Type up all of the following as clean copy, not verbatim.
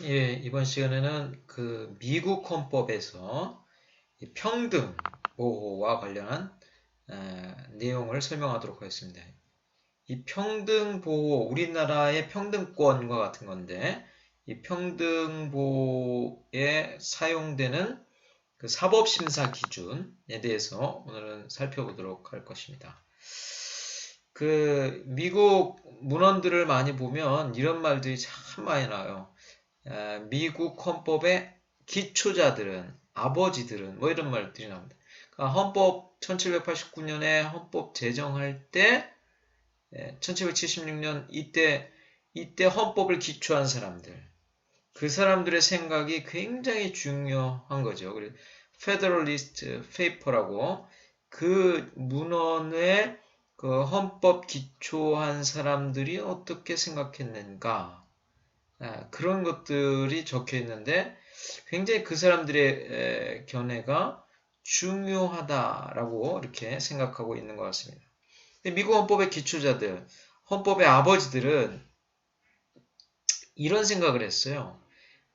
예, 이번 시간에는 그 미국 헌법에서 이 평등 보호와 관련한 내용을 설명하도록 하겠습니다. 이 평등 보호, 우리나라의 평등권과 같은 건데, 이 평등 보호에 사용되는 그 사법심사 기준에 대해서 오늘은 살펴보도록 할 것입니다. 그 미국 문헌들을 많이 보면 이런 말들이 참 많이 나와요. 미국 헌법의 기초자들은, 아버지들은, 뭐 이런 말들이 나옵니다. 그러니까 헌법 1789년에 헌법 제정할 때, 1776년 이때 헌법을 기초한 사람들, 그 사람들의 생각이 굉장히 중요한 거죠. 그래서 페더럴리스트 페이퍼라고 그 문헌에 그 헌법 기초한 사람들이 어떻게 생각했는가, 그런 것들이 적혀 있는데 굉장히 그 사람들의 견해가 중요하다라고 이렇게 생각하고 있는 것 같습니다. 미국 헌법의 기초자들, 헌법의 아버지들은 이런 생각을 했어요.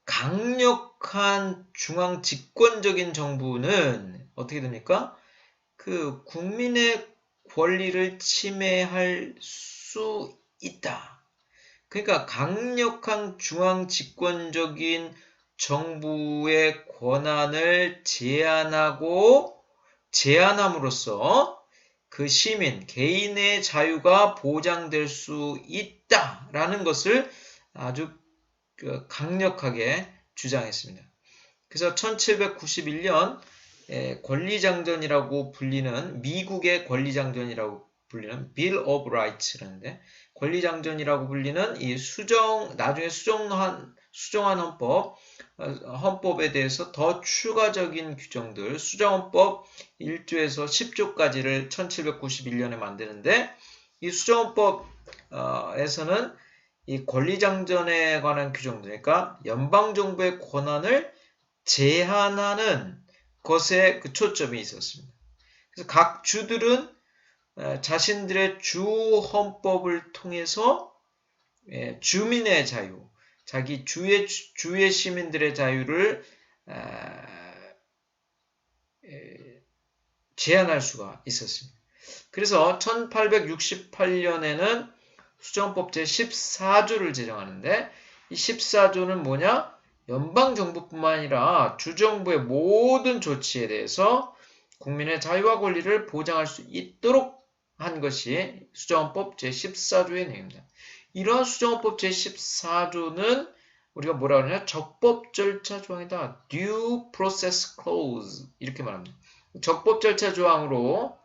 강력한 중앙 집권적인 정부는 어떻게 됩니까? 그 국민의 권리를 침해할 수 있다. 그러니까 강력한 중앙 집권적인 정부의 권한을 제한함으로써 그 시민, 개인의 자유가 보장될 수 있다라는 것을 아주 강력하게 주장했습니다. 그래서 1791년 권리장전이라고 불리는, 미국의 권리장전이라고 불리는 Bill of Rights라는데, 권리장전이라고 불리는 이 나중에 수정한 헌법에 대해서 더 추가적인 규정들, 수정헌법 1조에서 10조까지를 1791년에 만드는데, 이 수정헌법에서는 이 권리장전에 관한 규정들, 그러니까 연방정부의 권한을 제한하는 것에 그 초점이 있었습니다. 그래서 각 주들은 자신들의 주 헌법을 통해서 주민의 자유, 자기 주의 시민들의 자유를 제한할 수가 있었습니다. 그래서 1868년에는 수정법 제14조를 제정하는데, 이 14조는 뭐냐? 연방정부뿐만 아니라 주정부의 모든 조치에 대해서 국민의 자유와 권리를 보장할 수 있도록 한 것이 수정헌법 제14조의 내용입니다. 이러한 수정헌법 제14조는 우리가 뭐라 그러냐? 적법 절차 조항이다. Due Process Clause 이렇게 말합니다. 적법 절차 조항으로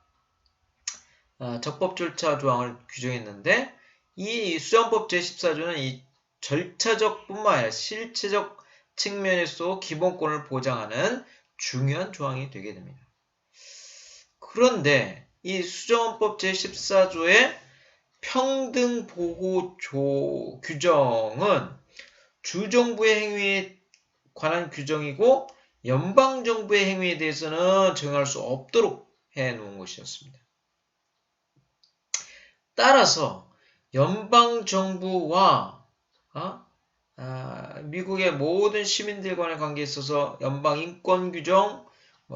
적법 절차 조항을 규정했는데, 이 수정법 제14조는 이 절차적 뿐만 아니라 실체적 측면에서 기본권을 보장하는 중요한 조항이 되게 됩니다. 그런데 이 수정헌법 제14조의 평등보호 규정은 주정부의 행위에 관한 규정이고, 연방정부의 행위에 대해서는 적용할 수 없도록 해놓은 것이었습니다. 따라서 연방정부와 미국의 모든 시민들 간의 관계에 있어서 연방인권규정,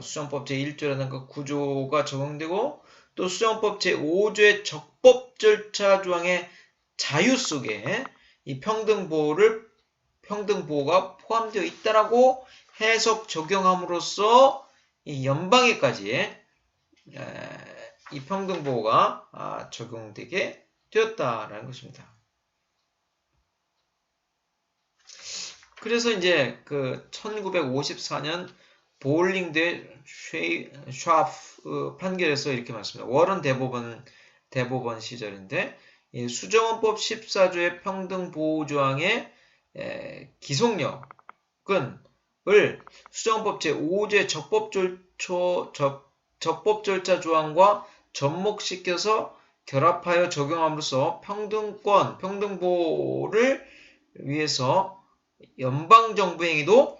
수정법 제1조라든가 9조가 적용되고, 또 수정법 제5조의 적법 절차 조항의 자유 속에 이 평등보호가 포함되어 있다라고 해석 적용함으로써 이 연방에까지 이 평등보호가 적용되게 되었다라는 것입니다. 그래서 이제 그 1954년 보울링 대 샤프 판결에서 이렇게 말씀합니다. 워런 대법원 시절인데, 수정헌법 14조의 평등보호조항의 기속력을 수정헌법 제5조의 적법 절차 조항과 접목시켜서 결합하여 적용함으로써 평등보호를 위해서 연방정부 행위도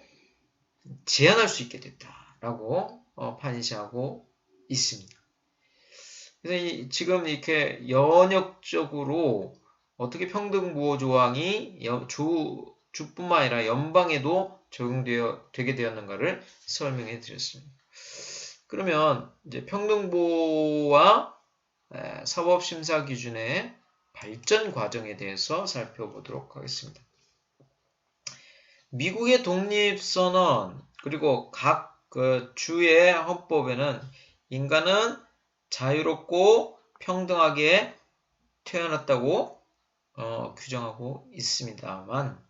제한할 수 있게 됐다라고 판시하고 있습니다. 그래서 지금 이렇게 연역적으로 어떻게 평등보호 조항이 주 주뿐만 아니라 연방에도 적용되게 되었는가를 설명해 드렸습니다. 그러면 이제 평등보호와 사법심사 기준의 발전 과정에 대해서 살펴보도록 하겠습니다. 미국의 독립선언 그리고 각 그 주의 헌법에는 인간은 자유롭고 평등하게 태어났다고 규정하고 있습니다만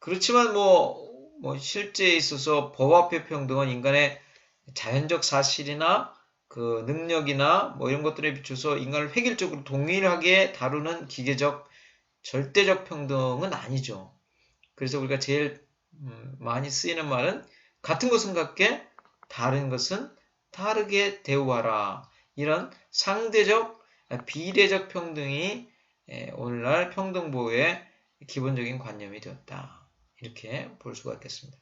그렇지만 뭐 실제에 있어서 법 앞의 평등은 인간의 자연적 사실이나 그 능력이나 뭐 이런 것들에 비춰서 인간을 획일적으로 동일하게 다루는 기계적 절대적 평등은 아니죠. 그래서 우리가 제일 많이 쓰이는 말은 같은 것은 같게 다른 것은 다르게 대우하라. 이런 상대적 비례적 평등이 오늘날 평등보호의 기본적인 관념이 되었다. 이렇게 볼 수가 있겠습니다.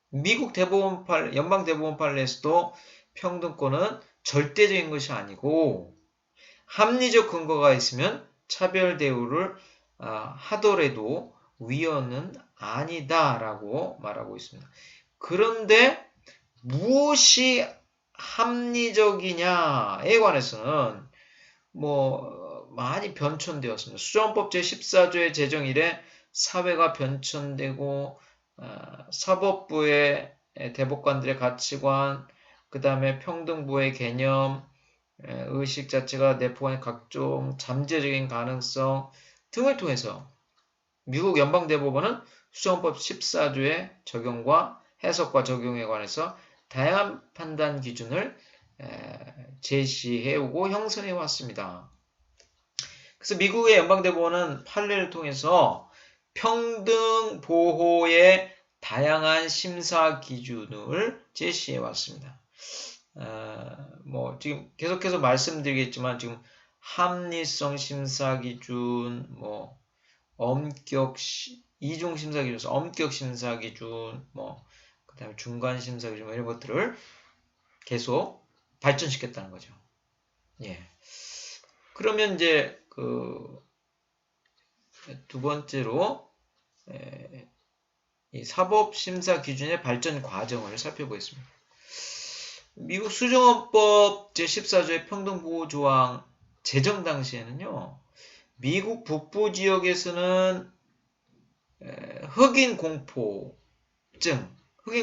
미국 연방 대법원 판례에서도 평등권은 절대적인 것이 아니고 합리적 근거가 있으면 차별 대우를 하더라도 위헌은 아니다라고 말하고 있습니다. 그런데 무엇이 합리적이냐에 관해서는 많이 변천되었습니다. 수정헌법 제14조의 제정 이래 사회가 변천되고 사법부의 대법관들의 가치관, 그 다음에 평등보호의 개념, 의식 자체가 내포하는 각종 잠재적인 가능성 등을 통해서 미국 연방대법원은 수정헌법 14조의 적용과 해석과 적용에 관해서 다양한 판단 기준을 제시해오고 형성해왔습니다. 그래서 미국의 연방대법원은 판례를 통해서 평등 보호의 다양한 심사 기준을 제시해왔습니다. 지금 계속해서 말씀드리겠지만 지금 합리성 심사 기준, 이중 심사 기준, 엄격 심사 기준, 그 다음에 중간 심사 기준 이런 것들을 계속 발전시켰다는 거죠. 예. 그러면 이제 두 번째로 이 사법 심사 기준의 발전 과정을 살펴보겠습니다. 미국 수정헌법 제14조의 평등보호 조항 제정 당시에는요, 미국 북부 지역에서는 흑인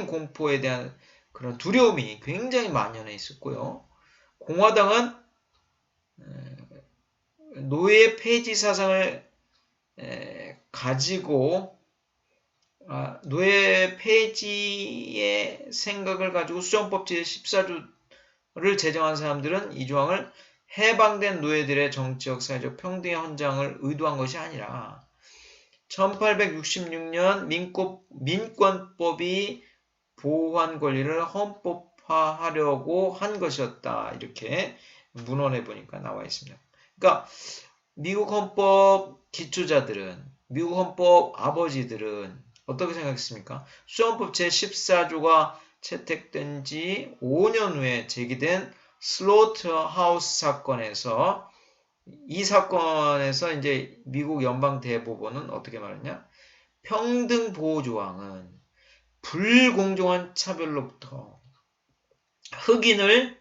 공포에 대한 그런 두려움이 굉장히 만연해 있었고요. 공화당은 노예 폐지 사상을 가지고 노예 폐지의 생각을 가지고 수정법 제14조를 제정한 사람들은 이 조항을 해방된 노예들의 정치적, 사회적 평등의 헌장을 의도한 것이 아니라 1866년 민권법이 보호한 권리를 헌법화하려고 한 것이었다. 이렇게 문헌에 보니까 나와 있습니다. 그러니까 미국 헌법 기초자들은, 미국 헌법 아버지들은 어떻게 생각했습니까? 수정헌법 제14조가 채택된 지 5년 후에 제기된 슬로터하우스 사건에서 이 사건에서 이제 미국 연방 대법원은 어떻게 말했냐? 평등 보호 조항은 불공정한 차별로부터 흑인을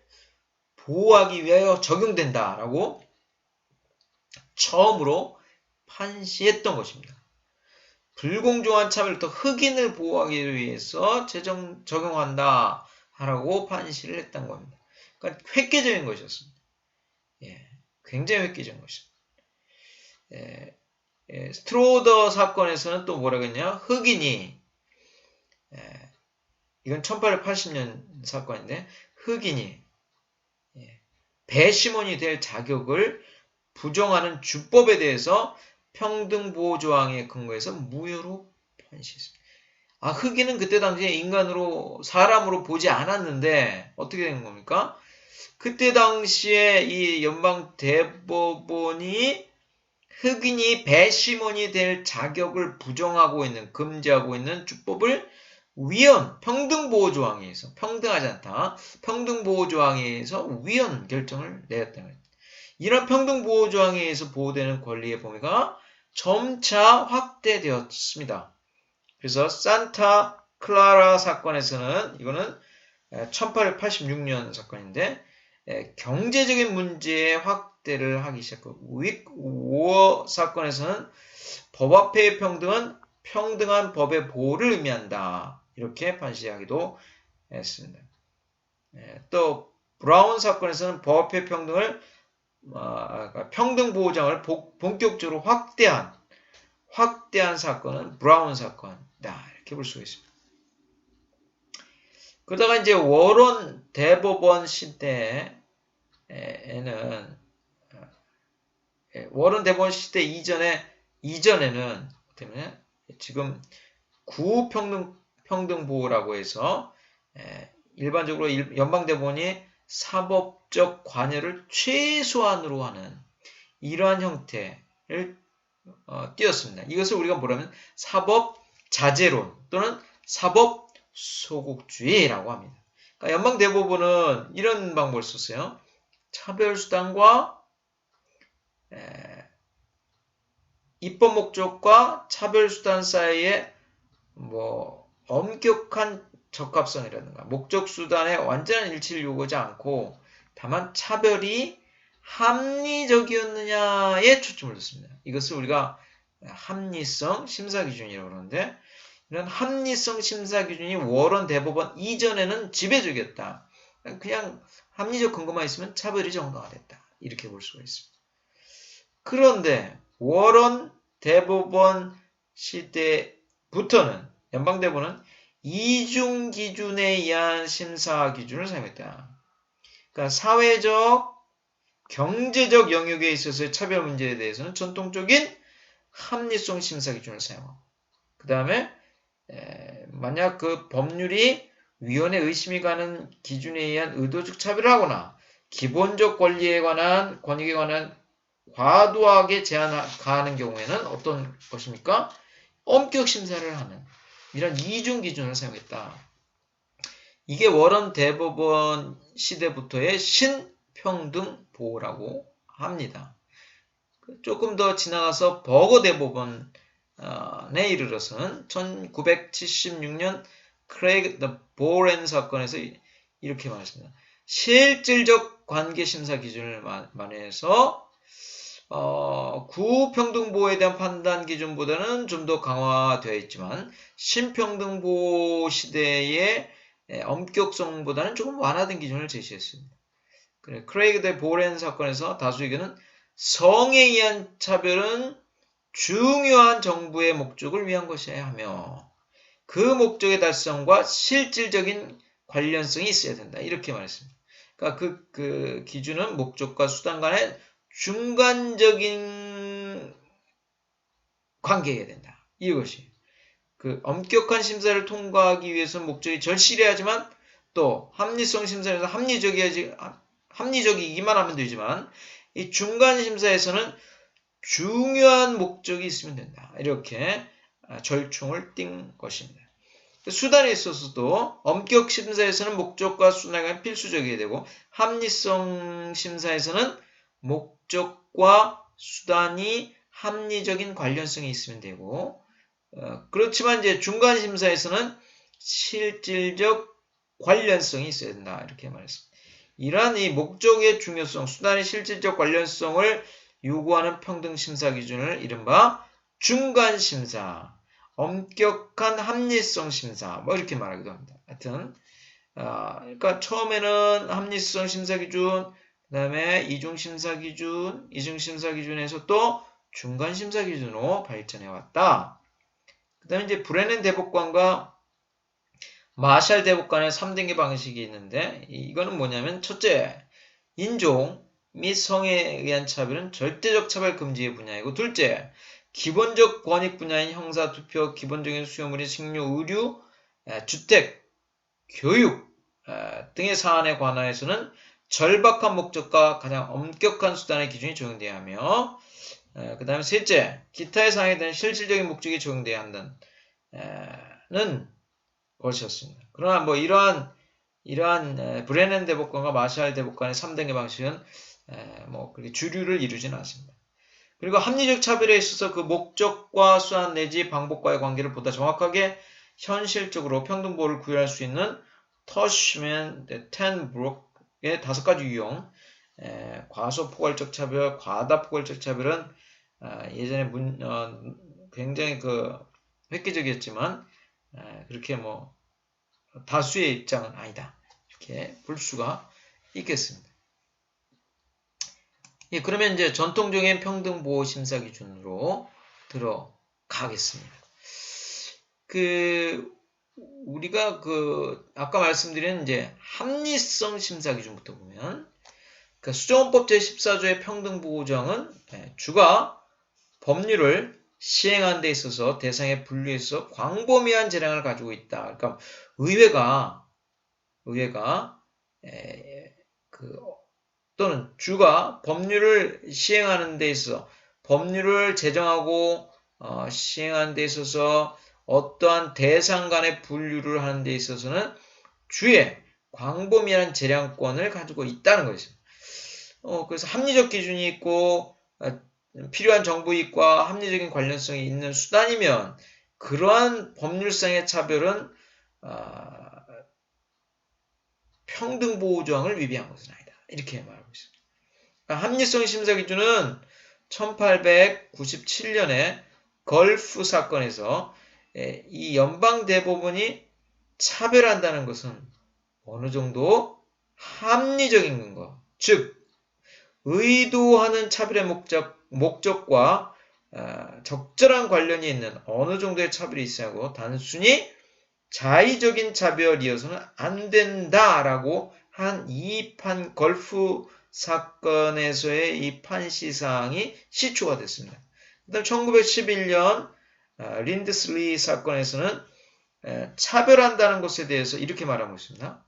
보호하기 위하여 적용된다라고 처음으로 판시했던 것입니다. 불공정한 차별로부터 흑인을 보호하기 위해서 적용한다 라고 판시를 했던 겁니다. 그러니까 획기적인 것이었습니다. 예, 굉장히 획기적인 것입니다. 스트로더 사건에서는 또 뭐라고 했냐? 흑인이 이건 1880년 사건인데 흑인이 배심원이 될 자격을 부정하는 주법에 대해서 평등보호조항에 근거해서 무효로 판시했습니다. 흑인은 그때 당시에 인간으로 사람으로 보지 않았는데 어떻게 된 겁니까? 그때 당시에 이 연방 대법원이 흑인이 배심원이 될 자격을 부정하고 있는, 금지하고 있는 주법을 평등보호조항에 의해서, 평등하지 않다, 평등보호조항에 의해서 위헌 결정을 내렸다는 거예요. 이런 평등보호조항에 의해서 보호되는 권리의 범위가 점차 확대되었습니다. 그래서 산타 클라라 사건에서는 이거는 1886년 사건인데 경제적인 문제의 확대를 하기 시작하고 윅워 사건에서는 법 앞의 평등은 평등한 법의 보호를 의미한다. 이렇게 판시하기도 했습니다. 또 브라운 사건에서는 법 앞의 평등을 평등 보호장을 본격적으로 확대한 사건은 브라운 사건이다. 이렇게 볼 수가 있습니다. 그러다가 이제 워런 대법원 시대에는 워런 대법원 시대 이전에는 때문에 지금 구평등 보호라고 해서 일반적으로 연방대법원이 사법적 관여를 최소한으로 하는 이러한 형태를 띄었습니다. 이것을 우리가 뭐라면 사법자제론 또는 사법소극주의라고 합니다. 그러니까 연방대법원은 이런 방법을 썼어요. 차별수단과 입법 목적과 차별수단 사이에 엄격한 적합성이라든가 목적 수단의 완전한 일치를 요구하지 않고 다만 차별이 합리적이었느냐에 초점을 뒀습니다. 이것을 우리가 합리성 심사기준이라고 그러는데 이런 합리성 심사기준이 워런 대법원 이전에는 지배적이었다. 그냥 합리적 근거만 있으면 차별이 정당화됐다. 이렇게 볼 수가 있습니다. 그런데 워런 대법원 시대부터는 연방대법원은 이중 기준에 의한 심사 기준을 사용했다. 그러니까 사회적, 경제적 영역에 있어서의 차별 문제에 대해서는 전통적인 합리성 심사 기준을 사용하고 그 다음에 만약 그 법률이 위헌에 의심이 가는 기준에 의한 의도적 차별을 하거나 기본적 권리에 관한 권익에 관한 과도하게 가하는 경우에는 어떤 것입니까? 엄격 심사를 하는 이런 이중 기준을 사용했다. 이게 워런 대법원 시대부터의 신평등 보호라고 합니다. 조금 더 지나가서 버거 대법원에 이르러서는 1976년 크레이그 더 보렌 사건에서 이렇게 말했습니다. 실질적 관계 심사 기준을 만회해서 구평등보호에 대한 판단 기준보다는 좀 더 강화되어 있지만 신평등보호 시대의 엄격성보다는 조금 완화된 기준을 제시했습니다. 크레이그 대 보렌 사건에서 다수 의견은 성에 의한 차별은 중요한 정부의 목적을 위한 것이어야 하며 그 목적의 달성과 실질적인 관련성이 있어야 된다. 이렇게 말했습니다. 그러니까 그 기준은 목적과 수단 간의 중간적인 관계여야 된다. 이것이 그 엄격한 심사를 통과하기 위해서는 목적이 절실해야 하지만 또 합리성 심사에서 합리적이기만 하면 되지만 이 중간 심사에서는 중요한 목적이 있으면 된다. 이렇게 절충을 띈 것입니다. 수단에 있어서도 엄격 심사에서는 목적과 수단이 필수적이어야 되고 합리성 심사에서는 목적과 수단이 합리적인 관련성이 있으면 되고 그렇지만 이제 중간 심사에서는 실질적 관련성이 있어야 된다. 이렇게 말했습니다. 이러한 이 목적의 중요성, 수단의 실질적 관련성을 요구하는 평등 심사 기준을 이른바 중간 심사, 엄격한 합리성 심사, 이렇게 말하기도 합니다. 하여튼, 그러니까 처음에는 합리성 심사 기준, 그 다음에 이중 심사 기준, 이중 심사 기준에서 또 중간 심사 기준으로 발전해 왔다. 그 다음에 이제 브레넨 대법관과 마샬 대법관의 3단계 방식이 있는데, 이거는 뭐냐면, 첫째, 인종 및 성에 의한 차별은 절대적 차별 금지의 분야이고, 둘째, 기본적 권익 분야인 형사, 투표, 기본적인 수요물인 식료, 의류, 주택, 교육 등의 사안에 관하여서는 절박한 목적과 가장 엄격한 수단의 기준이 적용되어야 하며 그 다음에 셋째, 기타의 사항에 대한 실질적인 목적이 적용되어야 한다는 것이었습니다. 그러나 이러한 브레넨 대법관과 마샬 대법관의 3단계 방식은 그렇게 주류를 이루지는 않습니다. 그리고 합리적 차별에 있어서 그 목적과 수단 내지 방법과의 관계를 보다 정확하게 현실적으로 평등보호를 구현할 수 있는 터시맨, 텐브룩의 5가지 유형, 과소포괄적 차별, 과다포괄적 차별은 예전에 굉장히 획기적이었지만 그렇게 다수의 입장은 아니다. 이렇게 볼 수가 있겠습니다. 예, 그러면 이제 전통적인 평등보호 심사 기준으로 들어가겠습니다. 우리가 아까 말씀드린 이제 합리성 심사 기준부터 보면, 수정헌법 제14조의 평등보호정은 주가 법률을 시행하는 데 있어서 대상에 분류해서 광범위한 재량을 가지고 있다. 그러니까 의회가 또는 주가 법률을 시행하는 데 있어서 법률을 제정하고 시행하는 데 있어서 어떠한 대상 간의 분류를 하는 데 있어서는 주의 광범위한 재량권을 가지고 있다는 것입니다. 그래서 합리적 기준이 있고 필요한 정보 이익과 합리적인 관련성이 있는 수단이면 그러한 법률상의 차별은 평등보호조항을 위배한 것은 아니다. 이렇게 말하고 있습니다. 합리성 심사 기준은 1897년에 걸프 사건에서 이 연방대법원이 차별한다는 것은 어느 정도 합리적인 근거, 즉 의도하는 차별의 목적과 적절한 관련이 있는 어느 정도의 차별이 있어야 하고 단순히 자의적인 차별이어서는 안 된다라고 한 이 걸프 사건에서의 이 판시사항이 시초가 됐습니다. 그다음 1911년 린드슬리 사건에서는 차별한다는 것에 대해서 이렇게 말하고 있습니다.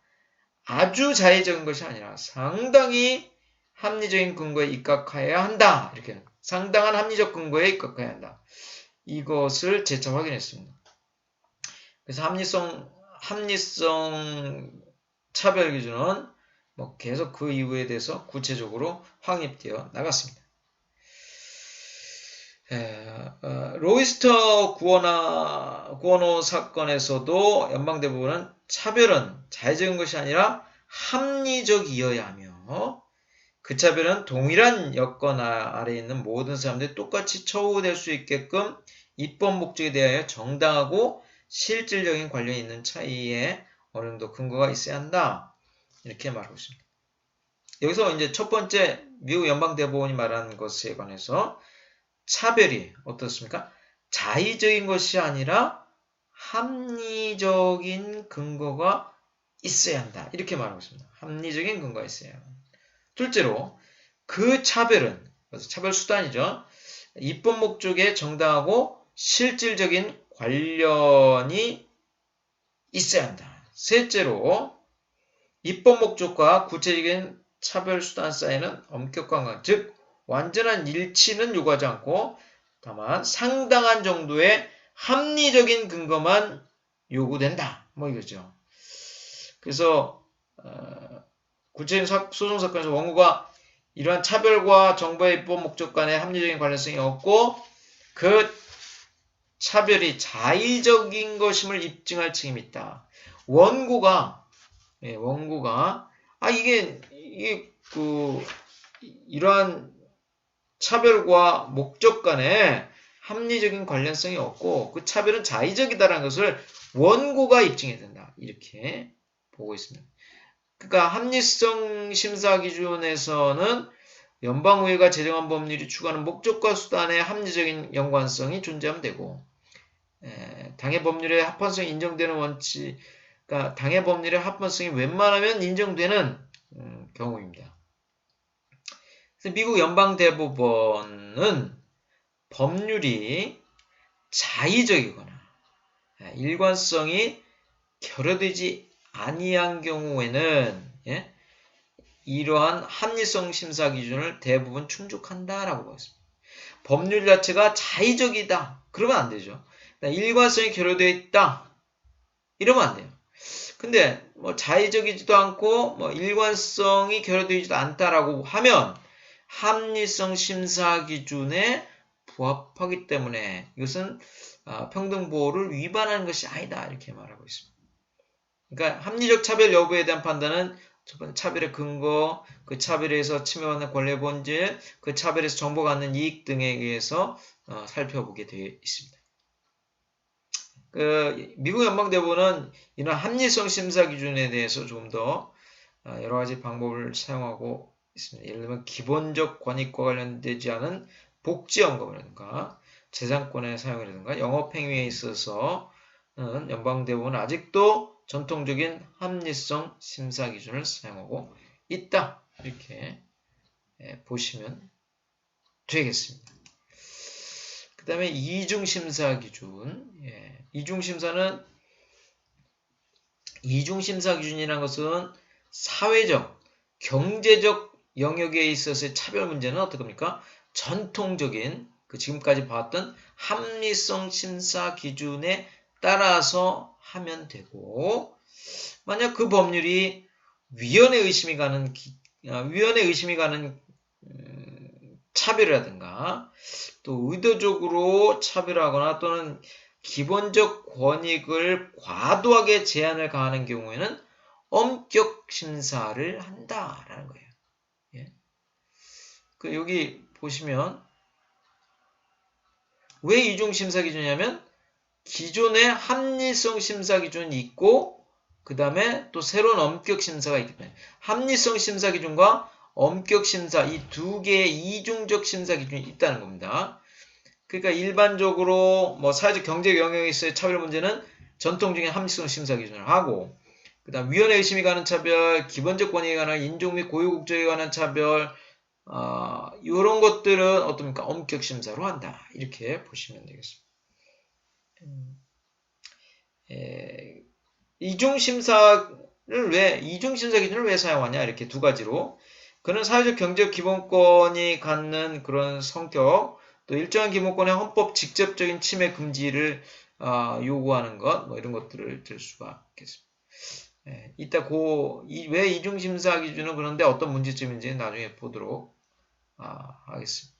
아주 자의적인 것이 아니라 상당히 합리적인 근거에 입각해야 한다. 이렇게 상당한 합리적 근거에 입각해야 한다. 이것을 재차 확인했습니다. 그래서 합리성 차별 기준은 계속 그 이유에 대해서 구체적으로 확립되어 나갔습니다. 로이스터 구원호 사건에서도 연방대법원은 차별은 자의적인 것이 아니라 합리적이어야 하며 그 차별은 동일한 여건 아래에 있는 모든 사람들이 똑같이 처우될 수 있게끔 입법 목적에 대하여 정당하고 실질적인 관련이 있는 차이에 어느 정도 근거가 있어야 한다. 이렇게 말하고 있습니다. 여기서 이제 첫 번째 미국 연방대법원이 말하는 것에 관해서 차별이 어떻습니까? 자의적인 것이 아니라 합리적인 근거가 있어야 한다. 이렇게 말하고 있습니다. 합리적인 근거가 있어야 합니다. 둘째로 그 차별은 차별 수단이죠. 입법 목적에 정당하고 실질적인 관련이 있어야 한다. 셋째로 입법 목적과 구체적인 차별 수단 사이에는 엄격한 관계, 즉 완전한 일치는 요구하지 않고 다만 상당한 정도의 합리적인 근거만 요구된다. 이거죠. 그래서 구체적인 소송사건에서 원고가 이러한 차별과 정부의 입법 목적 간의 합리적인 관련성이 없고 그 차별이 자의적인 것임을 입증할 책임이 있다. 원고가 이러한 차별과 목적 간에 합리적인 관련성이 없고 그 차별은 자의적이다라는 것을 원고가 입증해야 된다. 이렇게 보고 있습니다. 그러니까 합리성 심사 기준에서는 연방의회가 제정한 법률이 추구하는 목적과 수단의 합리적인 연관성이 존재하면 되고 당해 법률의 합헌성이 인정되는 원칙, 그러니까 당해 법률의 합헌성이 웬만하면 인정되는 경우입니다. 그래서 미국 연방대법원은 법률이 자의적이거나 일관성이 결여되지 아니한 경우에는 이러한 합리성 심사 기준을 대부분 충족한다라고 보겠습니다. 법률 자체가 자의적이다. 그러면 안 되죠. 일관성이 결여되어 있다. 이러면 안 돼요. 근데 자의적이지도 않고 일관성이 결여되어 있지도 않다라고 하면 합리성 심사 기준에 부합하기 때문에 이것은 평등보호를 위반하는 것이 아니다 이렇게 말하고 있습니다. 그러니까 합리적 차별 여부에 대한 판단은 첫 번째 차별의 근거, 그 차별에서 침해받는 권리의 본질, 그 차별에서 정보가 갖는 이익 등에 의해서 살펴보게 되어 있습니다. 미국 연방대법원은 이런 합리성 심사 기준에 대해서 좀 더 여러 가지 방법을 사용하고 있습니다. 예를 들면 기본적 권익과 관련되지 않은 복지 언급이라든가 재산권의 사용이라든가 영업행위에 있어서는 연방대법원은 아직도 전통적인 합리성 심사 기준을 사용하고 있다. 이렇게 보시면 되겠습니다. 그 다음에 이중심사 기준. 이중심사 기준이라는 것은 사회적, 경제적 영역에 있어서의 차별 문제는 어떡합니까? 전통적인 지금까지 봤던 합리성 심사 기준에 따라서 하면 되고, 만약 그 법률이 위헌에 의심이 가는 차별이라든가 또 의도적으로 차별하거나 또는 기본적 권익을 과도하게 제한을 가하는 경우에는 엄격 심사를 한다라는 거예요. 여기 보시면 왜 이중 심사 기준이냐면 기존의 합리성 심사 기준이 있고 그 다음에 또 새로운 엄격 심사가 있기 때문에 합리성 심사 기준과 엄격 심사 이 두 개의 이중적 심사 기준이 있다는 겁니다. 그러니까 일반적으로 사회적 경제 영역에 있어의 차별 문제는 전통적인 합리성 심사 기준을 하고 그 다음 위헌에 의심이 가는 차별, 기본적 권익에 관한 인종 및 고유 국적에 관한 차별 이런 것들은 어떻습니까? 엄격 심사로 한다. 이렇게 보시면 되겠습니다. 이중심사 기준을 왜 사용하냐? 이렇게 두 가지로. 그는 사회적 경제적 기본권이 갖는 그런 성격, 또 일정한 기본권의 헌법 직접적인 침해 금지를 요구하는 것, 이런 것들을 들 수가 있겠습니다. 이따 왜 이중심사 기준은 그런데 어떤 문제점인지 나중에 보도록 하겠습니다.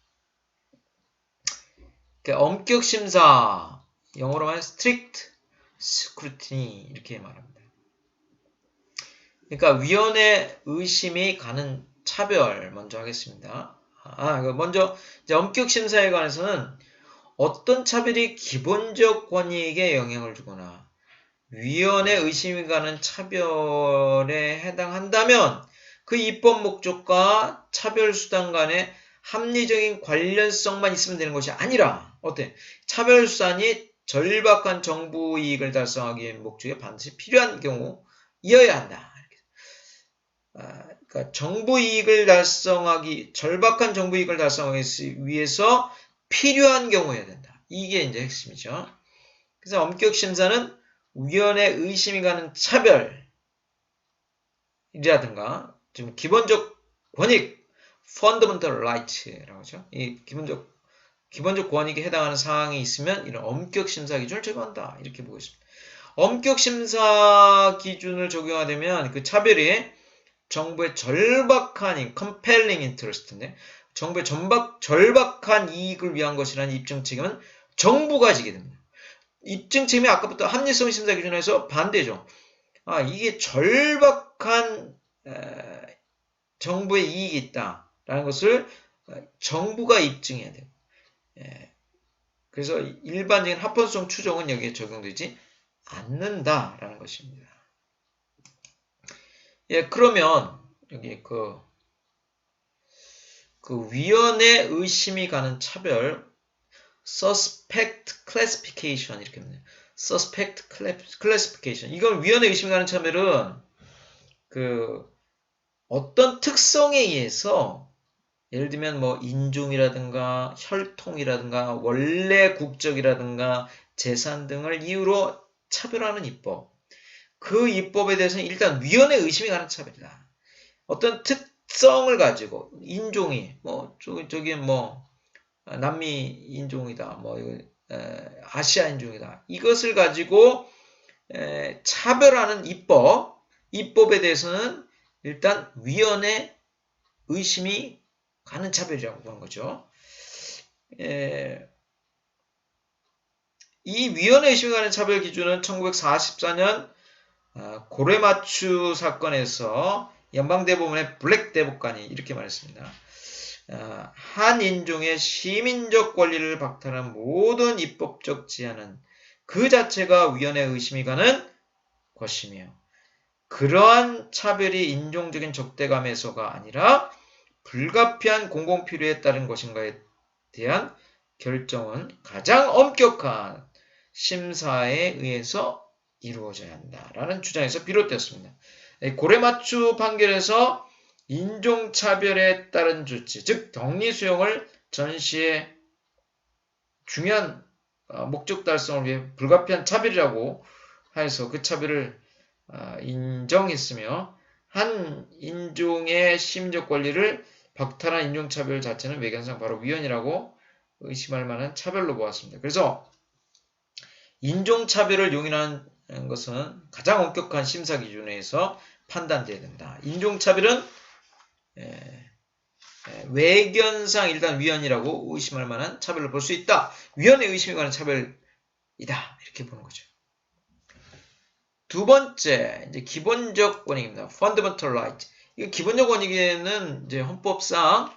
엄격 심사, 영어로 하면 strict scrutiny 이렇게 말합니다. 그러니까 위헌에 의심이 가는 차별 먼저 하겠습니다. 먼저 이제 엄격 심사에 관해서는 어떤 차별이 기본적 권익에 영향을 주거나 위헌에 의심이 가는 차별에 해당한다면 그 입법 목적과 차별 수단 간의 합리적인 관련성만 있으면 되는 것이 아니라 차별 수단이 절박한 정부 이익을 달성하기 위한 목적에 반드시 필요한 경우이어야 한다. 그러니까 절박한 정부 이익을 달성하기 위해서 필요한 경우여야 된다. 이게 이제 핵심이죠. 그래서 엄격 심사는 위헌에 의심이 가는 차별이라든가 좀 기본적 권익, fundamental right라고 하죠. 이 기본적 권익에 해당하는 사항이 있으면 이런 엄격 심사 기준을 적용한다. 이렇게 보고 있습니다. 엄격 심사 기준을 적용하되면 그 차별이 정부의 compelling interest인데 정부의 절박한 이익을 위한 것이라는 입증 책임은 정부가 지게 됩니다. 입증 책임이 아까부터 합리성 심사 기준에서 반대죠. 이게 절박한 정부의 이익이 있다라는 것을 정부가 입증해야 돼요. 그래서 일반적인 합헌성 추정은 여기에 적용되지 않는다라는 것입니다. 그러면 여기 그 위헌에 의심이 가는 차별 suspect classification 이렇게 합니다. suspect classification 이건 위헌에 의심이 가는 차별은 어떤 특성에 의해서 예를 들면 인종이라든가 혈통이라든가 원래 국적이라든가 재산 등을 이유로 차별하는 입법. 그 입법에 대해서는 일단 위헌에 의심이 가는 차별이다. 어떤 특성을 가지고 인종이 남미 인종이다. 아시아 인종이다. 이것을 가지고 차별하는 입법에 대해서는 일단 위헌에 의심이 가는 차별이라고 보는 거죠. 이 위헌에 의심이 가는 차별 기준은 1944년 고레마추 사건에서 연방대법원의 블랙 대법관이 이렇게 말했습니다. 한 인종의 시민적 권리를 박탈한 모든 입법적 제한은 그 자체가 위헌에 의심이 가는 것이며 그러한 차별이 인종적인 적대감에서가 아니라 불가피한 공공필요에 따른 것인가에 대한 결정은 가장 엄격한 심사에 의해서 이루어져야 한다라는 주장에서 비롯되었습니다. 고레마추 판결에서 인종차별에 따른 조치, 즉 격리수용을 전시의 중요한 목적 달성을 위해 불가피한 차별이라고 해서 그 차별을 인정했으며 한 인종의 시민적 권리를 박탈한 인종차별 자체는 외견상 바로 위헌이라고 의심할 만한 차별로 보았습니다. 그래서 인종차별을 용인하는 것은 가장 엄격한 심사 기준에 의해서 판단돼야 된다. 인종차별은 외견상 일단 위헌이라고 의심할 만한 차별을 볼 수 있다. 위헌에 의심이 가는 차별이다. 이렇게 보는 거죠. 두 번째, 이제 기본적 권익입니다. Fundamental Right. 이 기본적 권익에는 이제 헌법상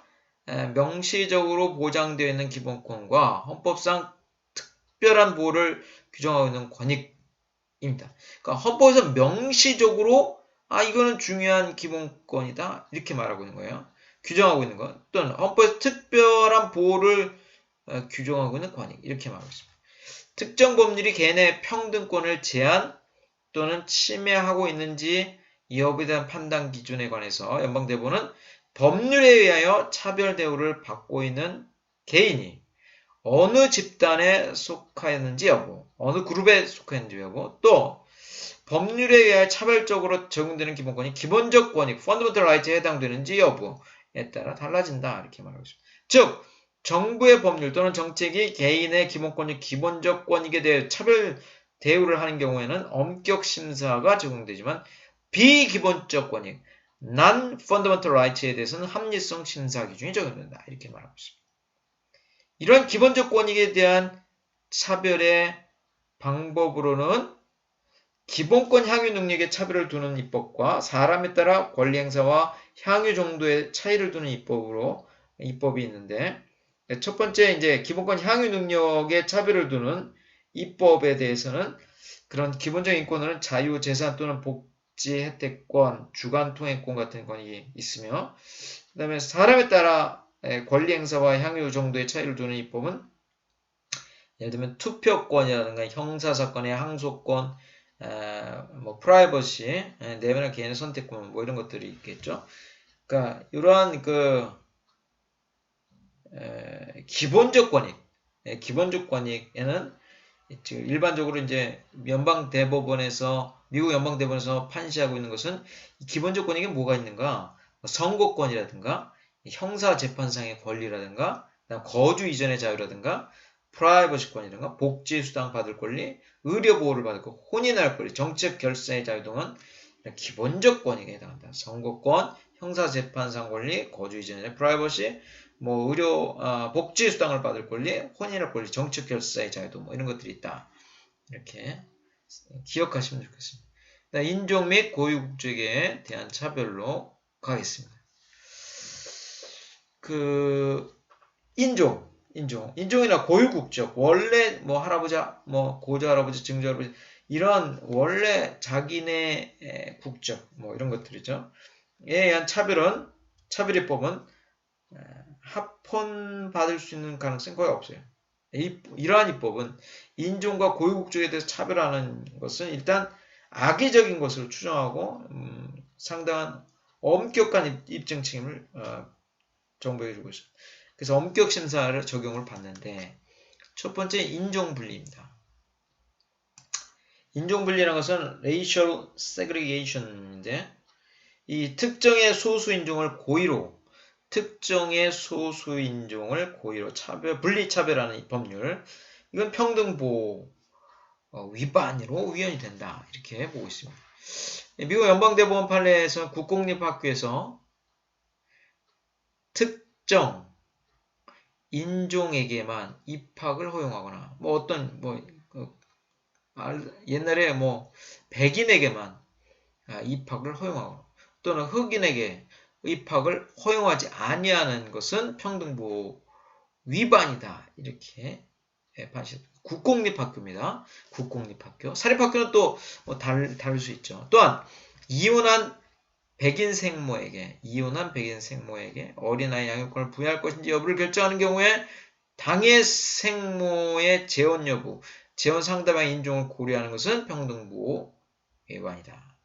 명시적으로 보장되어 있는 기본권과 헌법상 특별한 보호를 규정하고 있는 권익입니다. 그러니까 헌법에서 명시적으로 이거는 중요한 기본권이다 이렇게 말하고 있는 거예요. 규정하고 있는 것 또는 헌법에서 특별한 보호를 규정하고 있는 권익 이렇게 말하고 있습니다. 특정 법률이 개인의 평등권을 제한 또는 침해하고 있는지 여부에 대한 판단 기준에 관해서 연방대법원은 법률에 의하여 차별 대우를 받고 있는 개인이 어느 집단에 속하였는지 여부, 어느 그룹에 속하였는지 여부, 또 법률에 의하여 차별적으로 적용되는 기본권이 기본적 권익, Fundamental Right에 해당되는지 여부에 따라 달라진다 이렇게 말하고 있습니다. 즉 정부의 법률 또는 정책이 개인의 기본권이 기본적 권익에 대해 차별 대우를 하는 경우에는 엄격 심사가 적용되지만 비기본적 권익, Non-Fundamental Rights에 대해서는 합리성 심사 기준이 적용된다. 이렇게 말하고 있습니다. 이러한 기본적 권익에 대한 차별의 방법으로는 기본권 향유 능력에 차별을 두는 입법과 사람에 따라 권리 행사와 향유 정도의 차이를 두는 입법이 있는데 첫 번째 이제 기본권 향유 능력에 차별을 두는 입법에 대해서는 그런 기본적인 인권은 자유, 재산 또는 복지 혜택권, 주관 통행권 같은 권익이 있으며 그 다음에 사람에 따라 권리 행사와 향유 정도의 차이를 두는 입법은 예를 들면 투표권이라든가 형사사건의 항소권, 프라이버시, 내면의 개인의 선택권 이런 것들이 있겠죠. 그러니까 이러한 기본적 권익에는 일반적으로 이제 미국 연방대법원에서 판시하고 있는 것은 기본적 권익에 뭐가 있는가? 선거권이라든가 형사재판상의 권리라든가 거주 이전의 자유라든가 프라이버시권이라든가 복지수당 받을 권리, 의료보호를 받을 권, 혼인할 권리, 정책 결사의 자유 등은 기본적 권익에 해당한다. 선거권, 형사재판상 권리, 거주 이전의 프라이버시, 복지수당을 받을 권리, 혼인할 권리, 정책 결사의 자유도 이런 것들이 있다. 이렇게 기억하시면 좋겠습니다. 인종 및 고유국적에 대한 차별로 가겠습니다. 인종이나 고유국적, 원래 할아버지, 고조할아버지, 증조할아버지 이런 원래 자기네 국적 이런 것들이죠. 이에 의한 차별입법은 합헌받을 수 있는 가능성이 거의 없어요. 이러한 입법은 인종과 고유국적에 대해서 차별하는 것은 일단 악의적인 것으로 추정하고 상당한 엄격한 입증 책임을 정부에 주고 있습니다. 그래서 엄격 심사를 적용을 받는데 첫 번째 인종분리입니다. 인종분리라는 것은 racial segregation인데 이 특정의 소수인종을 고의로 분리차별하는 법률 이건 평등보호 위반으로 위헌이 된다 이렇게 보고 있습니다. 미국 연방대법원 판례에서 국공립학교에서 특정 인종에게만 입학을 허용하거나 뭐 어떤 옛날에 뭐 백인에게만 입학을 허용하거나 또는 흑인에게 입학을 허용하지 아니하는 것은 평등보호 위반이다. 이렇게 국공립학교입니다. 국공립학교. 사립학교는 또 뭐 다를 수 있죠. 또한 이혼한 백인 생모에게 어린아이 양육권을 부여할 것인지 여부를 결정하는 경우에 당해 생모의 재혼 여부, 재혼 상대방의 인종을 고려하는 것은 평등보호 위반이다.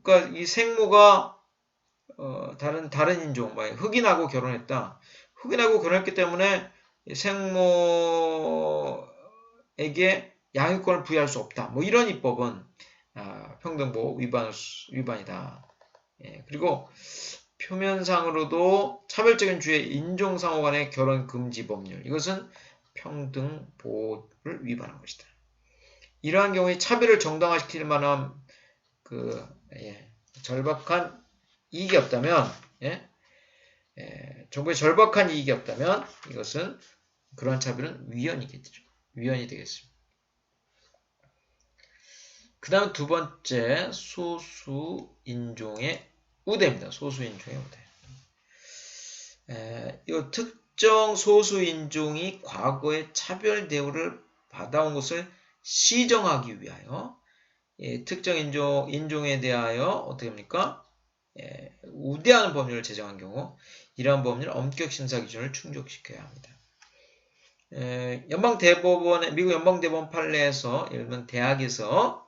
그러니까 이 생모가 다른 인종, 흑인하고 결혼했다. 흑인하고 결혼했기 때문에 생모에게 양육권을 부여할 수 없다. 뭐 이런 입법은 평등보호 위반이다. 그리고 표면상으로도 차별적인 주의 인종상호 간의 결혼 금지 법률. 이것은 평등보호를 위반한 것이다. 이러한 경우에 차별을 정당화시킬 만한 절박한 이익이 없다면, 정부에 절박한 이익이 없다면 이것은 그러한 차별은 위헌이 되겠습니다. 그 다음 두 번째, 소수인종의 우대입니다. 소수인종의 우대. 이 특정 소수인종이 과거에 차별 대우를 받아온 것을 시정하기 위하여 특정 인종에 대하여 어떻게 합니까? 우대하는 법률을 제정한 경우 이러한 법률 엄격 심사 기준을 충족시켜야 합니다. 미국 연방대법원 판례에서 예를 들면 대학에서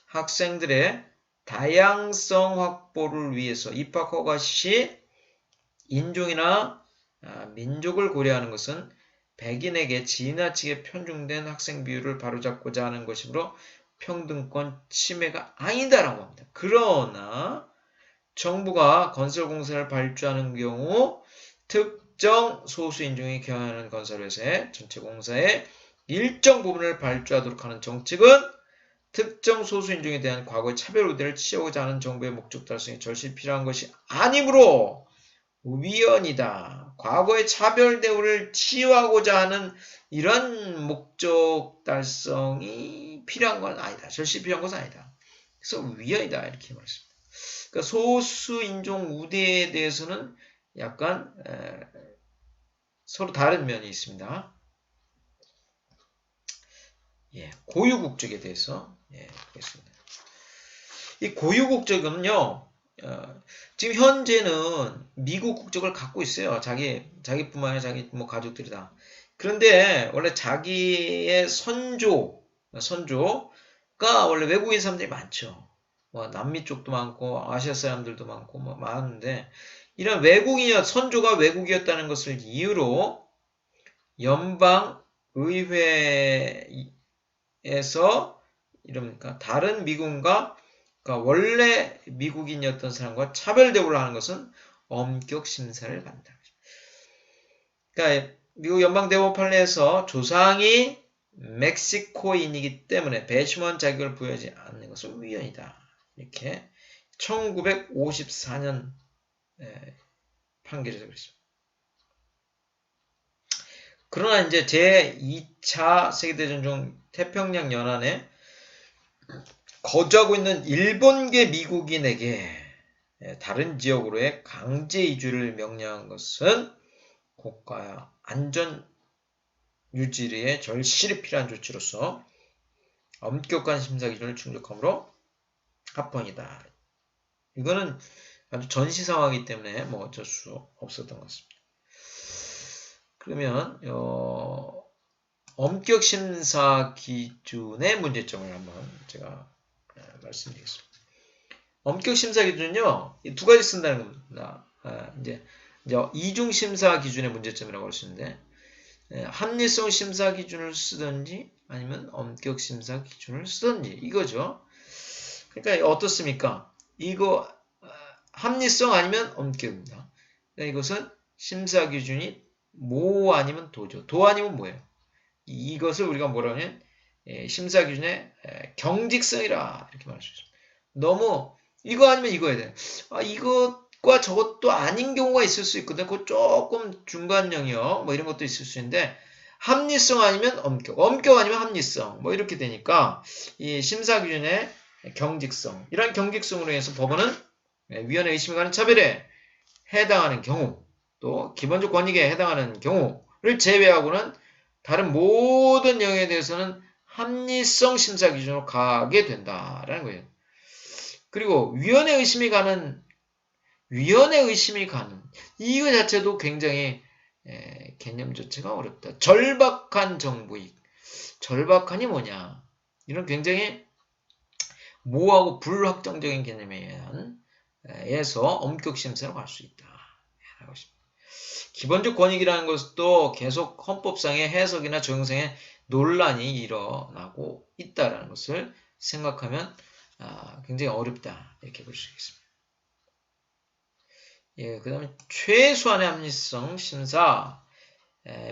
학생들의 다양성 확보를 위해서 입학 허가 시 인종이나 민족을 고려하는 것은 백인에게 지나치게 편중된 학생 비율을 바로잡고자 하는 것이므로 평등권 침해가 아니다라고 합니다. 그러나 정부가 건설공사를 발주하는 경우 특정 소수인종이 경영하는 건설회사의 전체 공사의 일정 부분을 발주하도록 하는 정책은 특정 소수인종에 대한 과거의 차별 우대를 취하고자 하는 정부의 목적 달성에 절실히 필요한 것이 아니므로 위헌이다. 과거의 차별 대우를 치유하고자 하는 이런 목적 달성이 필요한 건 아니다. 절실히 필요한 것은 아니다. 그래서 위헌이다. 이렇게 말했습니다. 그러니까 소수인종 우대에 대해서는 약간 서로 다른 면이 있습니다. 고유국적에 대해서 보겠습니다. 이 고유국적은요, 지금 현재는 미국 국적을 갖고 있어요. 자기뿐만 아니라 자기 뭐 가족들이 다. 그런데 원래 자기의 선조가 원래 외국인 사람들이 많죠. 뭐 남미 쪽도 많고 아시아 사람들도 많고 뭐 많은데 이런 선조가 외국이었다는 것을 이유로 연방 의회에서 이러니까 다른 미국인과 그러니까 원래 미국인이었던 사람과 차별 대우를 하는 것은 엄격 심사를 받는다. 그러니까 미국 연방대법원 판례에서 조상이 멕시코인이기 때문에 배심원 자격을 부여하지 않는 것은 위헌이다. 이렇게 1954년 판결에서 그랬습니다. 그러나 이제 제2차 세계대전 중 태평양 연안에 거주하고 있는 일본계 미국인에게 다른 지역으로의 강제 이주를 명령한 것은 국가 안전 유지에 절실히 필요한 조치로서 엄격한 심사 기준을 충족하므로 합헌이다. 이거는 아주 전시 상황이기 때문에 뭐 어쩔 수 없었던 것 같습니다. 그러면 엄격 심사 기준의 문제점을 한번 제가 말씀드리겠습니다. 엄격 심사 기준은요, 두 가지 쓴다는 겁니다. 이제 이중 심사 기준의 문제점이라고 할 수 있는데, 합리성 심사 기준을 쓰든지 아니면 엄격 심사 기준을 쓰든지 이거죠. 그러니까 어떻습니까? 이거 합리성 아니면 엄격입니다. 그러니까 이것은 심사 기준이 모 아니면 도죠. 도 아니면 뭐예요? 이것을 우리가 뭐라 하냐면 심사 기준의 경직성이라 이렇게 말할 수 있습니다. 너무 이거 아니면 이거 해야 돼. 이거 이것과 저것도 아닌 경우가 있을 수 있거든. 그 조금 중간 영역 뭐 이런 것도 있을 수 있는데 합리성 아니면 엄격, 엄격 아니면 합리성 뭐 이렇게 되니까 이 심사 기준의 경직성, 이러한 경직성으로 해서 법원은 위헌에 의심이 가는 차별에 해당하는 경우, 또 기본적 권익에 해당하는 경우를 제외하고는 다른 모든 영역에 대해서는 합리성 심사 기준으로 가게 된다라는 거예요. 그리고 위헌에 의심이 가는 이거 자체도 굉장히 개념 자체가 어렵다. 절박한 정부이익. 절박한이 뭐냐? 이런 굉장히 모호하고 불확정적인 개념에 의한 에서 엄격 심사로 갈 수 있다. 기본적 권익이라는 것도 계속 헌법상의 해석이나 적용상의 논란이 일어나고 있다는 것을 생각하면 굉장히 어렵다. 이렇게 볼 수 있겠습니다. 예, 그 다음에 최소한의 합리성 심사,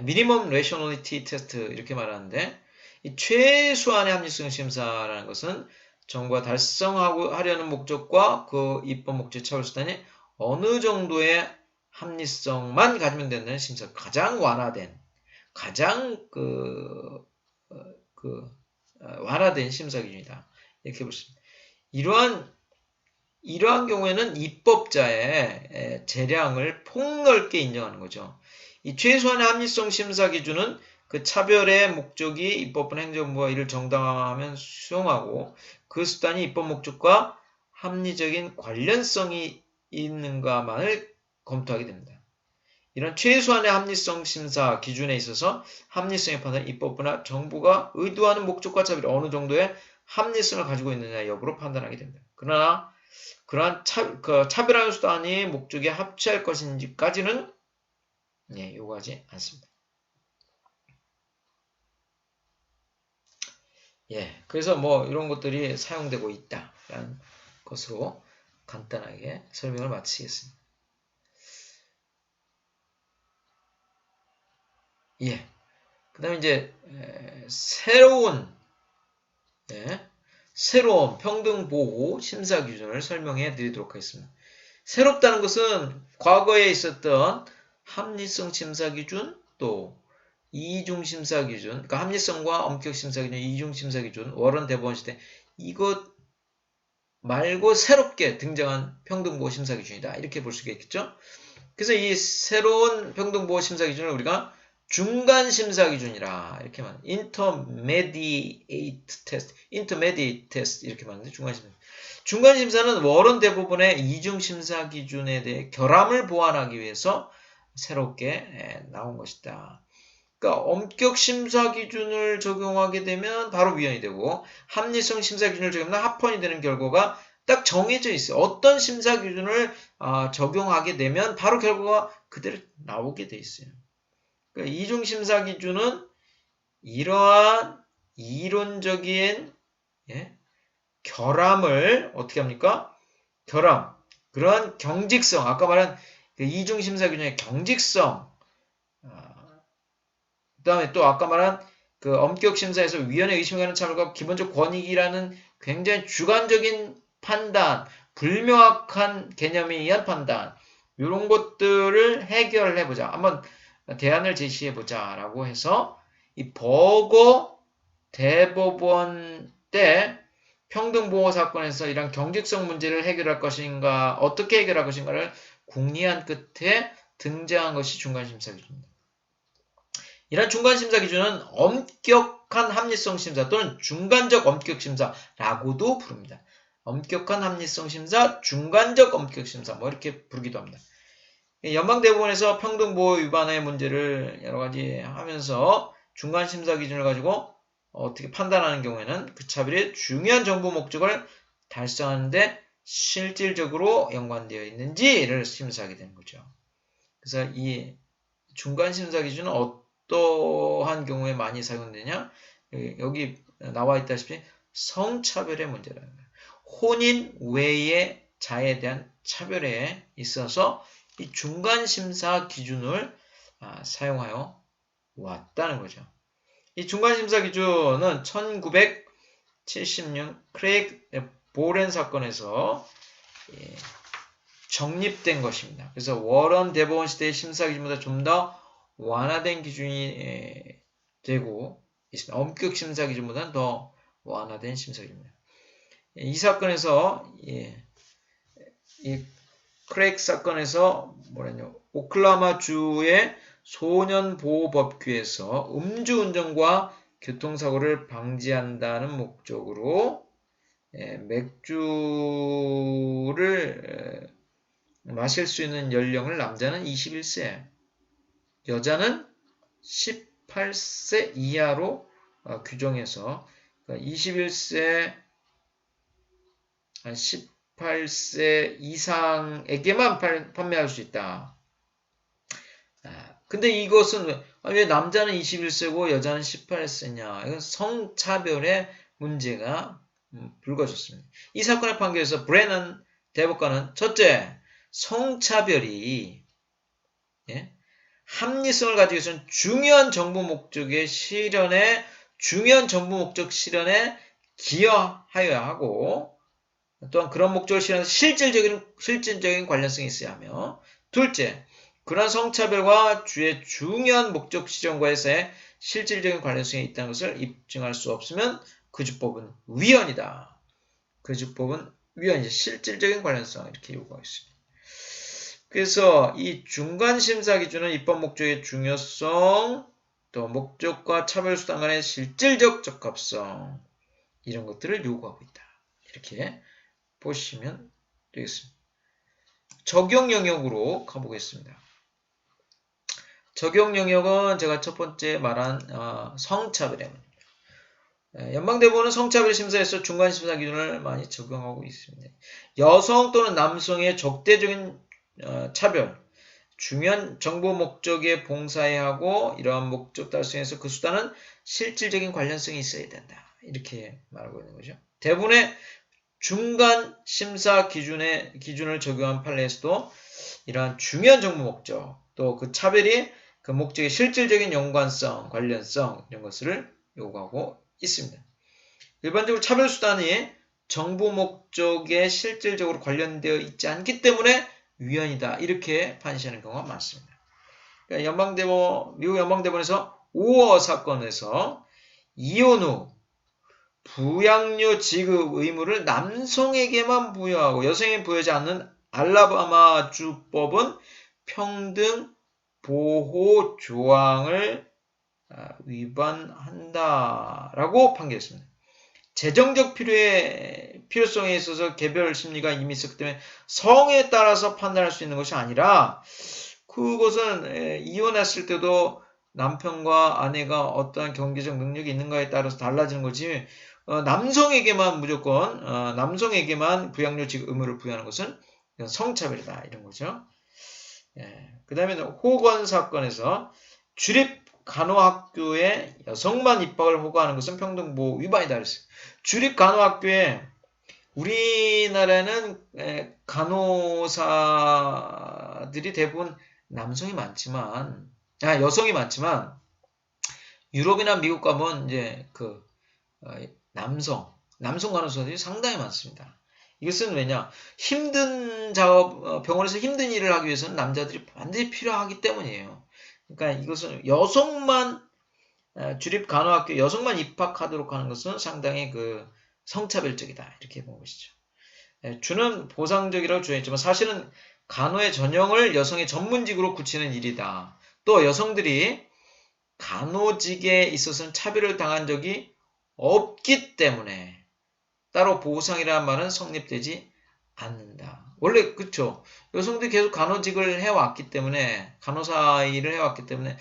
미니멈 레셔널리티 테스트 이렇게 말하는데 이 최소한의 합리성 심사라는 것은 정부가 달성하려는 목적과 그 입법 목적 차별 수단이 어느 정도의 합리성만 가지면 된다는 심사, 가장 완화된, 가장 완화된 심사 기준이다. 이렇게 볼 수 있습니다. 이러한 경우에는 입법자의 재량을 폭넓게 인정하는 거죠. 이 최소한의 합리성 심사 기준은 그 차별의 목적이 입법부나 행정부가 이를 정당화하면 수용하고 그 수단이 입법 목적과 합리적인 관련성이 있는가만을 검토하게 됩니다. 이런 최소한의 합리성 심사 기준에 있어서 합리성의 판단은 입법부나 정부가 의도하는 목적과 차별이 어느 정도의 합리성을 가지고 있느냐 여부로 판단하게 됩니다. 그러나 그러한 차별하는 수단이 목적에 합치할 것인지까지는 요구하지 않습니다. 예, 그래서 뭐 이런 것들이 사용되고 있다라는 것으로 간단하게 설명을 마치겠습니다. 예, 그 다음에 이제 새로운 평등보호 심사 기준을 설명해 드리도록 하겠습니다. 새롭다는 것은 과거에 있었던 합리성 심사 기준, 또 이중 심사 기준, 그러니까 합리성과 엄격 심사 기준, 이중 심사 기준, 워런 대법원 시대 이것 말고 새롭게 등장한 평등보호 심사 기준이다. 이렇게 볼 수가 있겠죠. 그래서 이 새로운 평등보호 심사 기준을 우리가 중간 심사 기준이라 이렇게 말합니다. intermediate test 이렇게 말하는데 중간 심사는 워런 대부분의 이중 심사 기준에 대해 결함을 보완하기 위해서 새롭게 나온 것이다. 그러니까 엄격 심사 기준을 적용하게 되면 바로 위헌이 되고 합리성 심사 기준을 적용하면 합헌이 되는 결과가 딱 정해져 있어요. 어떤 심사 기준을 적용하게 되면 바로 결과가 그대로 나오게 돼 있어요. 그러니까 이중 심사 기준은 이러한 이론적인 결함을 어떻게 합니까? 결함, 그러한 경직성, 아까 말한 그 이중 심사 기준의 경직성, 그 다음에 또 아까 말한 그 엄격 심사에서 위헌에 의심이 가는 차별과 기본적 권익이라는 굉장히 주관적인 판단, 불명확한 개념에 의한 판단, 이런 것들을 해결해보자. 한번 대안을 제시해보자 라고 해서 이 버거 대법원 때 평등보호 사건에서 이런 경직성 문제를 해결할 것인가, 어떻게 해결할 것인가를 궁리한 끝에 등장한 것이 중간심사 기준입니다. 이런 중간심사 기준은 엄격한 합리성 심사 또는 중간적 엄격 심사라고도 부릅니다. 엄격한 합리성 심사, 중간적 엄격 심사 뭐 이렇게 부르기도 합니다. 연방대법원에서 평등보호 위반의 문제를 여러 가지 하면서 중간심사 기준을 가지고 어떻게 판단하는 경우에는 그 차별의 중요한 정보 목적을 달성하는데 실질적으로 연관되어 있는지를 심사하게 되는 거죠. 그래서 이 중간심사 기준은 어떠한 경우에 많이 사용되냐? 여기 나와 있다시피 성차별의 문제라는 거예요. 혼인 외의 자에 대한 차별에 있어서 이 중간심사 기준을 사용하여 왔다는 거죠. 이 중간심사 기준은 1976 크레이그 보렌 사건에서 정립된 것입니다. 그래서 워런 대법원 시대의 심사 기준보다 좀 더 완화된 기준이 되고 있습니다. 엄격 심사 기준보다는 더 완화된 심사 기준입니다. 이 사건에서 이 크레이크 사건에서 오클라호마 주의 소년보호법규에서 음주운전과 교통사고를 방지한다는 목적으로 맥주를 마실 수 있는 연령을 남자는 21세, 여자는 18세 이하로 규정해서 21세, 18세 이상에게만 판매할 수 있다. 근데 이것은 왜 남자는 21세고 여자는 18세냐? 이건 성차별의 문제가 불거졌습니다. 이 사건의 판결에서 브레넌 대법관은 첫째, 성차별이 합리성을 가지고 있으면 중요한 정부 목적 실현에 기여하여야 하고, 또한 그런 목적을 실현해서 실질적인 관련성이 있어야 하며, 둘째, 그러한 성차별과 주의 중요한 목적 실현과에서의 실질적인 관련성이 있다는 것을 입증할 수 없으면 그 주법은 위헌이다. 그 주법은 위헌이죠. 실질적인 관련성 이렇게 요구하고 있습니다. 그래서 이 중간심사 기준은 입법 목적의 중요성, 또 목적과 차별수단 간의 실질적 적합성 이런 것들을 요구하고 있다. 이렇게 보시면 되겠습니다. 적용 영역으로 가보겠습니다. 적용 영역은 제가 첫 번째 말한 성차별의 문제입니다. 연방대법원은 성차별 심사에서 중간심사 기준을 많이 적용하고 있습니다. 여성 또는 남성의 적대적인 차별, 중요한 정보 목적에 봉사해야 하고 이러한 목적 달성에서 그 수단은 실질적인 관련성이 있어야 된다. 이렇게 말하고 있는 거죠. 대부분의 중간 심사 기준을 적용한 판례에서도 이러한 중요한 정보 목적, 또 그 차별이 그 목적의 실질적인 연관성, 관련성 이런 것을 요구하고 있습니다. 일반적으로 차별 수단이 정보 목적에 실질적으로 관련되어 있지 않기 때문에 위헌이다. 이렇게 판시하는 경우가 많습니다. 그러니까 미국 연방대법원에서 오어 사건에서 이혼 후 부양료 지급 의무를 남성에게만 부여하고 여성에게 부여하지 않는 알라바마 주법은 평등 보호 조항을 위반한다라고 판결했습니다. 재정적 필요성에 있어서 개별 심리가 이미 있었기 때문에 성에 따라서 판단할 수 있는 것이 아니라 그것은 이혼했을 때도 남편과 아내가 어떠한 경제적 능력이 있는가에 따라서 달라지는 거지 남성에게만 무조건 남성에게만 부양료 지급 의무를 부여하는 것은 성차별이다 이런 거죠. 그 다음에 호건 사건에서 주립 간호학교에 여성만 입학을 허가하는 것은 평등보호 위반이다 그랬어요. 주립 간호학교에 우리나라는 간호사들이 대부분 여성이 많지만 유럽이나 미국 가면 이제 남성 간호사들이 상당히 많습니다. 이것은 왜냐? 힘든 작업, 병원에서 힘든 일을 하기 위해서는 남자들이 반드시 필요하기 때문이에요. 그러니까 이것은 주립 간호학교 여성만 입학하도록 하는 것은 상당히 성차별적이다. 이렇게 본 것이죠. 주는 보상적이라고 주장했지만 사실은 간호의 전형을 여성의 전문직으로 굳히는 일이다. 또 여성들이 간호직에 있어서는 차별을 당한 적이 없기 때문에 따로 보상이라는 말은 성립되지 않는다. 원래 그쵸. 여성들이 계속 간호직을 해왔기 때문에 간호사 일을 해왔기 때문에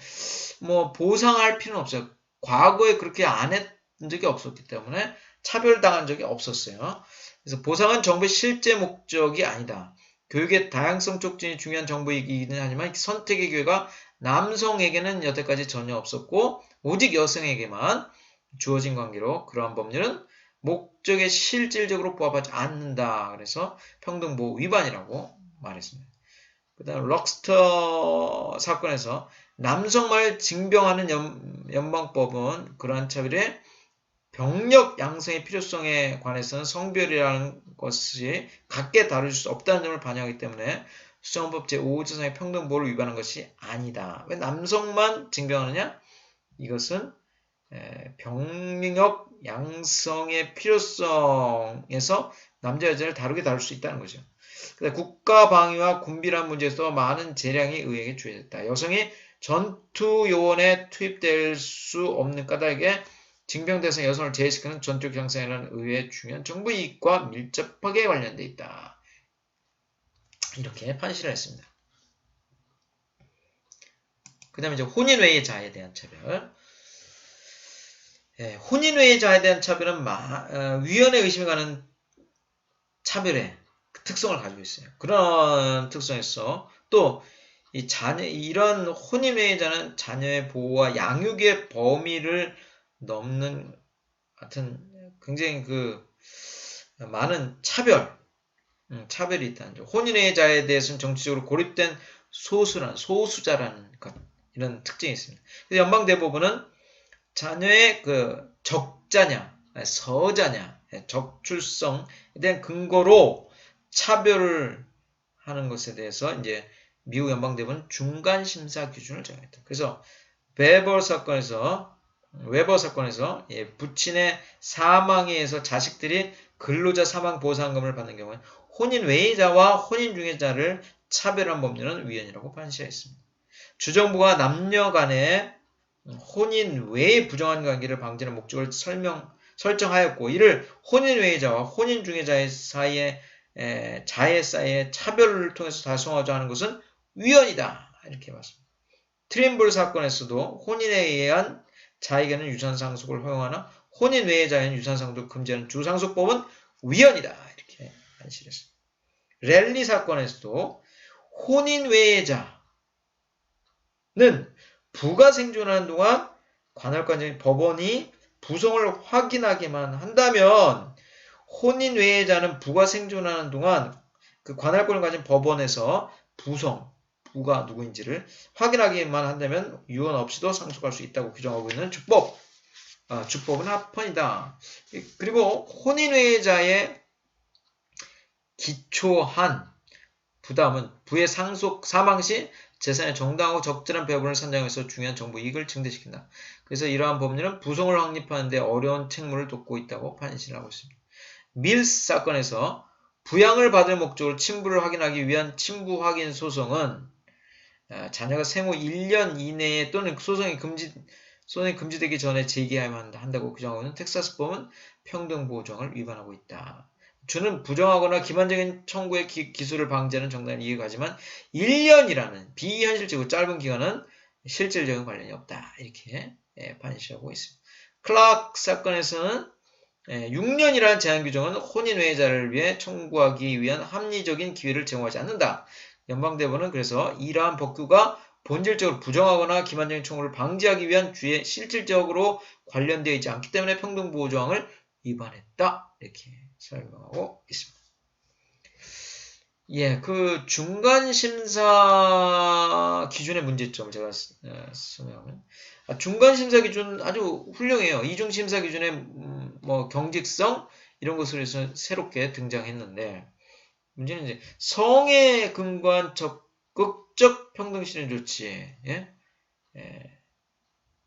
보상할 필요는 없어요. 과거에 그렇게 안 했던 적이 없었기 때문에 차별당한 적이 없었어요. 그래서 보상은 정부의 실제 목적이 아니다. 교육의 다양성 촉진이 중요한 정부이기는 하지만 선택의 기회가 남성에게는 여태까지 전혀 없었고 오직 여성에게만 주어진 관계로 그러한 법률은 목적에 실질적으로 부합하지 않는다. 그래서 평등보호 위반이라고 말했습니다. 그 다음 럭스터 사건에서 남성만을 징병하는 연방법은 그러한 차별에 병력 양성의 필요성에 관해서는 성별이라는 것이 각계 다룰 수 없다는 점을 반영하기 때문에 수정법 제5조상의 평등보호를 위반한 것이 아니다. 왜 남성만 징병하느냐? 이것은 병력 양성의 필요성에서 남자 여자를 다르게 다룰 수 있다는 거죠. 국가 방위와 군비란 문제에서 많은 재량이 의회에 주어졌다. 여성이 전투 요원에 투입될 수 없는 까닭에 징병 대상 여성을 제외시키는 전투 형상이라는 의회의 중요한 정부 이익과 밀접하게 관련돼 있다. 이렇게 판시를 했습니다. 그 다음에 이제 혼인 외의 자에 대한 차별. 혼인 외의 자에 대한 차별은 위헌의 의심이 가는 차별의 특성을 가지고 있어요. 그런 특성에서 또 이런 혼인 외의 자는 자녀의 보호와 양육의 범위를 넘는 같은 굉장히 많은 차별이 있다는 점. 혼인 외의 자에 대해서는 정치적으로 고립된 소수자라는 것, 이런 특징이 있습니다. 그래서 연방대법원은 자녀의 적자냐, 서자냐, 적출성에 대한 근거로 차별을 하는 것에 대해서 이제 미국 연방대법원 중간 심사 기준을 정했다. 그래서 웨버 사건에서 부친의 사망에 의해서 자식들이 근로자 사망 보상금을 받는 경우에 혼인 외자와 혼인 중의자를 차별한 법률은 위헌이라고 판시했습니다. 주정부가 남녀 간의 혼인 외의 부정한 관계를 방지하는 목적을 설정하였고, 이를 혼인 외자와 혼인 중의자의 자의 사이의 차별을 통해서 달성하자 하는 것은 위헌이다. 이렇게 봤습니다. 트림블 사건에서도 혼인에 의한 자에게는 유산상속을 허용하나 혼인 외의 자에는 유산상속을 금지하는 주상속법은 위헌이다. 이렇게 판시를 했습니다. 랠리 사건에서도 혼인 외의 자는 부가 생존하는 동안 관할관적인 법원이 부성을 확인하기만 한다면 혼인 외의 자는 부가 생존하는 동안 그 관할권을 가진 법원에서 부가 누구인지를 확인하기만 한다면 유언 없이도 상속할 수 있다고 규정하고 있는 주법은 합헌이다. 그리고 혼인 외의 자의 기초한 부담은 부의 사망 시 재산의 정당하고 적절한 배분을 선정해서 중요한 정부 이익을 증대시킨다. 그래서 이러한 법률은 부성을 확립하는 데 어려운 책무를 돋고 있다고 판시를 하고 있습니다. 밀스 사건에서 부양을 받을 목적으로 친부를 확인하기 위한 친부 확인 소송은 자녀가 생후 1년 이내에 또는 소송이 금지되기 전에 제기해야만 한다고 규정하고 있는 텍사스법은 평등보호조항을 위반하고 있다. 주는 부정하거나 기만적인 청구의 기술을 방지하는 정당한 이해가 가지만 1년이라는 비현실적이고 짧은 기간은 실질적인 관련이 없다. 이렇게 판시하고 있습니다. 클락 사건에서는 6년이라는 제한 규정은 혼인 외자를 위해 청구하기 위한 합리적인 기회를 제공하지 않는다. 연방대법원은 그래서 이러한 법규가 본질적으로 부정하거나 기만적인 청구를 방지하기 위한 주에 실질적으로 관련되어 있지 않기 때문에 평등보호조항을 위반했다. 이렇게 설명하고 있습니다. 중간심사 기준의 문제점을 제가 설명하면 중간심사 기준 아주 훌륭해요. 이중심사 기준의 경직성 이런 것으로 해서 새롭게 등장했는데 문제는 이제 성에 근거한 적극적 평등실현 조치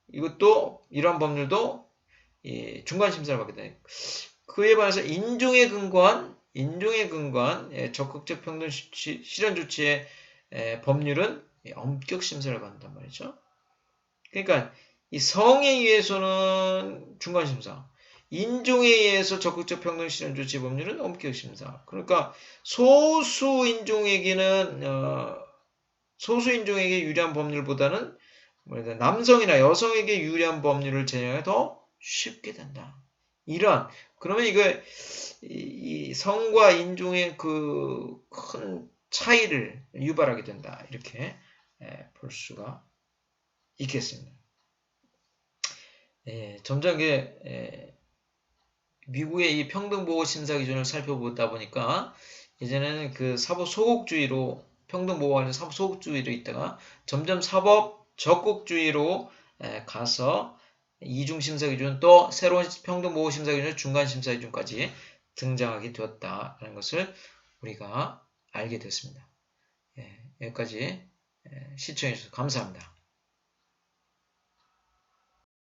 이것도 이러한 법률도 중간심사를 받게 됩니다. 그에 반해서 인종에 근거한 적극적 평등 실현 조치의 법률은 엄격 심사를 받는단 말이죠. 그러니까 이 성에 의해서는 중간 심사, 인종에 의해서 적극적 평등 실현 조치 법률은 엄격 심사. 그러니까 소수 인종에게 유리한 법률보다는 남성이나 여성에게 유리한 법률을 제정해 더 쉽게 된다. 그러면 이 성과 인종의 그 큰 차이를 유발하게 된다. 이렇게 볼 수가 있겠습니다. 점점 미국의 이 평등보호 심사 기준을 살펴보다 보니까 이제는 그 사법 소극주의로 평등보호하는 사법 소극주의로 있다가 점점 사법 적극주의로 가서 이중심사기준 또 새로운 평등보호심사기준 중간심사기준까지 등장하게 되었다는 것을 우리가 알게 됐습니다. 여기까지 시청해 주셔서 감사합니다.